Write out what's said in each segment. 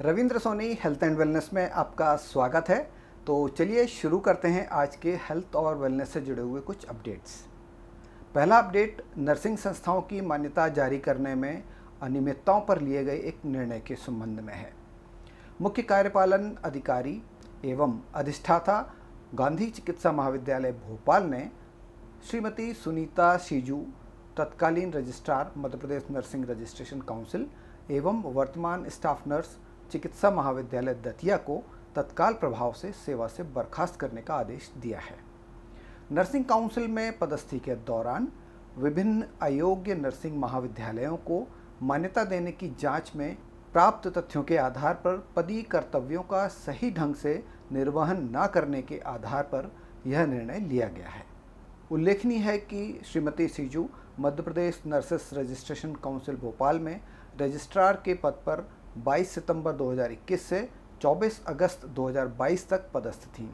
Ravindra Soni health and wellness में आपका स्वागत है। तो चलिए शुरू करते हैं आज के हेल्थ और वेलनेस से जुड़े हुए कुछ अपडेट्स। पहला अपडेट नर्सिंग संस्थाओं की मान्यता जारी करने में अनियमितताओं पर लिए गए एक निर्णय के संबंध में है। मुख्य कार्यपालन अधिकारी एवं अधिष्ठाता गांधी चिकित्सा महाविद्यालय भोपाल ने श्रीमती सुनीता सीजू, तत्कालीन registrar Madhya Pradesh nursing registration council एवं वर्तमान स्टाफ नर्स चिकित्सा महाविद्यालय दतिया को तत्काल प्रभाव से सेवा से बर्खास्त करने का आदेश दिया है। नर्सिंग काउंसिल में पदस्थी के दौरान विभिन्न अयोग्य नर्सिंग महाविद्यालयों को मान्यता देने की जांच में प्राप्त तथ्यों के आधार पर पदीय कर्तव्यों का सही ढंग से निर्वहन न करने के आधार पर यह निर्णय लिया गया है। उल्लेखनीय है कि Shrimati सीजू Madhya Pradesh nurses registration council Bhopal में रजिस्ट्रार के पद पर 22 सितंबर 2021 से 24 अगस्त 2022 तक पदस्थ थीं।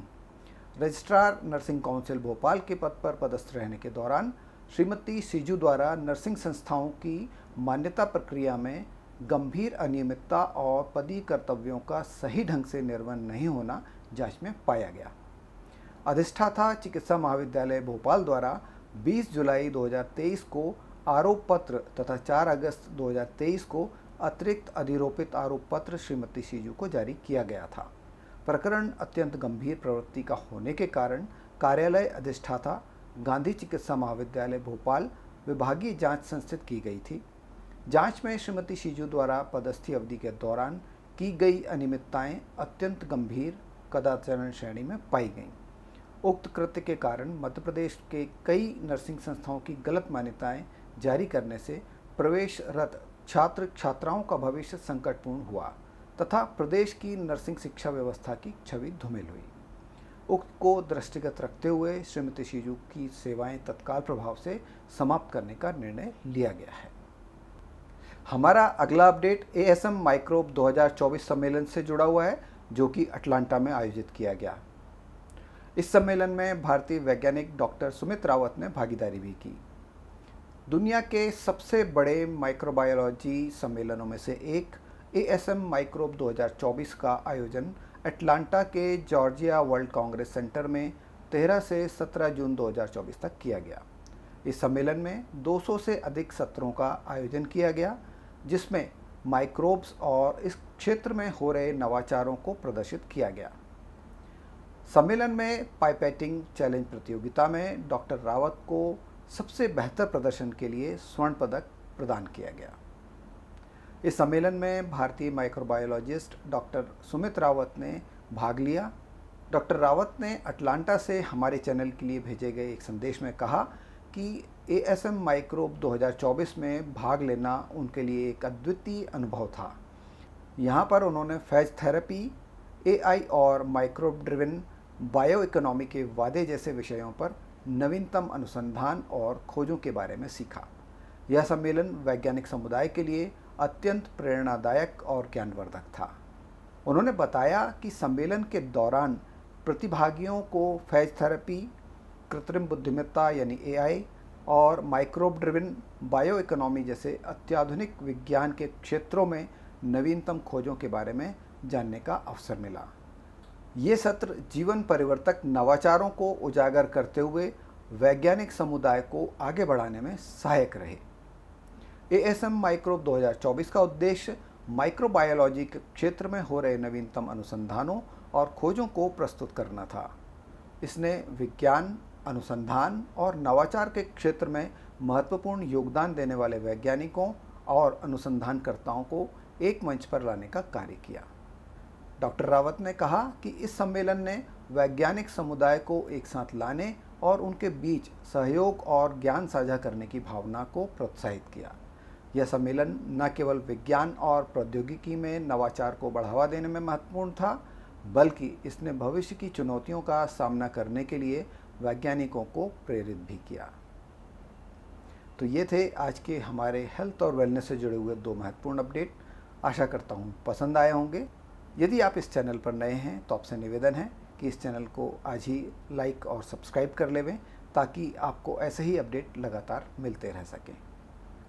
रजिस्ट्रार नर्सिंग काउंसिल भोपाल के पद पर पदस्थ रहने के दौरान श्रीमती सीजू द्वारा नर्सिंग संस्थाओं की मान्यता प्रक्रिया में गंभीर अनियमितता और पदीय कर्तव्यों का सही ढंग से निर्वहन नहीं होना जांच में पाया गया। अधिष्ठाता चिकित्सा महाविद्यालय भोपाल द्वारा 20 जुलाई 2023 को आरोप पत्र तथा 4 अगस्त 2023 को अतिरिक्त अधिरोपित आरोप पत्र श्रीमती सीजू को जारी किया गया था। प्रकरण अत्यंत गंभीर प्रवृत्ति का होने के कारण कार्यालय अधिष्ठाता गांधी चिकित्सा महाविद्यालय भोपाल विभागीय जांच संस्थित की गई थी। जांच में श्रीमती सीजू द्वारा पदस्थी अवधि के दौरान की गई अनियमितताएं अत्यंत गंभीर कदाचारण श्रेणी में पाई गईं। उक्त कृत्य के कारण मध्य प्रदेश के कई नर्सिंग संस्थाओं की गलत मान्यताएं जारी करने से प्रवेशरत छात्र छात्राओं का भविष्य संकटपूर्ण हुआ तथा प्रदेश की नर्सिंग शिक्षा व्यवस्था की छवि धूमिल हुई। उक्त को दृष्टिगत रखते हुए श्रीमती सीजू की सेवाएं तत्काल प्रभाव से समाप्त करने का निर्णय लिया गया है। हमारा अगला अपडेट ASM माइक्रोब 2024 सम्मेलन से जुड़ा हुआ है, जो कि अटलांटा में आयोजित किया गया। इस सम्मेलन में भारतीय वैज्ञानिक डॉक्टर सुमित रावत ने भागीदारी भी की। दुनिया के सबसे बड़े माइक्रोबायोलॉजी सम्मेलनों में से एक ASM माइक्रोब 2024 का आयोजन अटलांटा के जॉर्जिया वर्ल्ड कांग्रेस सेंटर में 13 से 17 जून 2024 तक किया गया। इस सम्मेलन में 200 से अधिक सत्रों का आयोजन किया गया, जिसमें माइक्रोब्स और इस क्षेत्र में हो रहे नवाचारों को प्रदर्शित किया गया। सम्मेलन में पाइपेटिंग चैलेंज प्रतियोगिता में डॉक्टर रावत को सबसे बेहतर प्रदर्शन के लिए स्वर्ण पदक प्रदान किया गया। इस सम्मेलन में भारतीय माइक्रोबायोलॉजिस्ट डॉक्टर सुमित रावत ने भाग लिया। डॉक्टर रावत ने अटलांटा से हमारे चैनल के लिए भेजे गए एक संदेश में कहा कि ASM माइक्रोब 2024 में भाग लेना उनके लिए एक अद्वितीय अनुभव था। यहाँ पर उन्होंने फेज थेरेपी, AI और माइक्रोब ड्रिवन बायो इकोनॉमी के वादे जैसे विषयों पर नवीनतम अनुसंधान और खोजों के बारे में सीखा। यह सम्मेलन वैज्ञानिक समुदाय के लिए अत्यंत प्रेरणादायक और ज्ञानवर्धक था। उन्होंने बताया कि सम्मेलन के दौरान प्रतिभागियों को फेज थेरेपी, कृत्रिम बुद्धिमत्ता यानी AI और माइक्रोब ड्रिवन बायो इकोनॉमी जैसे अत्याधुनिक विज्ञान के क्षेत्रों में नवीनतम खोजों के बारे में जानने का अवसर मिला। ये सत्र जीवन परिवर्तक नवाचारों को उजागर करते हुए वैज्ञानिक समुदाय को आगे बढ़ाने में सहायक रहे। ASM माइक्रोब 2024 का उद्देश्य माइक्रोबायोलॉजी के क्षेत्र में हो रहे नवीनतम अनुसंधानों और खोजों को प्रस्तुत करना था। इसने विज्ञान, अनुसंधान और नवाचार के क्षेत्र में महत्वपूर्ण योगदान देने वाले वैज्ञानिकों और अनुसंधानकर्ताओं को एक मंच पर लाने का कार्य किया। डॉक्टर रावत ने कहा कि इस सम्मेलन ने वैज्ञानिक समुदाय को एक साथ लाने और उनके बीच सहयोग और ज्ञान साझा करने की भावना को प्रोत्साहित किया। यह सम्मेलन न केवल विज्ञान और प्रौद्योगिकी में नवाचार को बढ़ावा देने में महत्वपूर्ण था, बल्कि इसने भविष्य की चुनौतियों का सामना करने के लिए वैज्ञानिकों को प्रेरित भी किया। तो ये थे आज के हमारे हेल्थ और वेलनेस से जुड़े हुए 2 महत्वपूर्ण अपडेट। आशा करता हूँ पसंद आए होंगे। यदि आप इस चैनल पर नए हैं तो आपसे निवेदन है कि इस चैनल को आज ही लाइक और सब्सक्राइब कर लेवें, ताकि आपको ऐसे ही अपडेट लगातार मिलते रह सकें।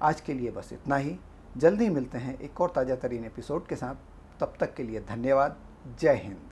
आज के लिए बस इतना ही। जल्द ही मिलते हैं एक और ताज़ा तरीन एपिसोड के साथ। तब तक के लिए धन्यवाद। जय हिंद।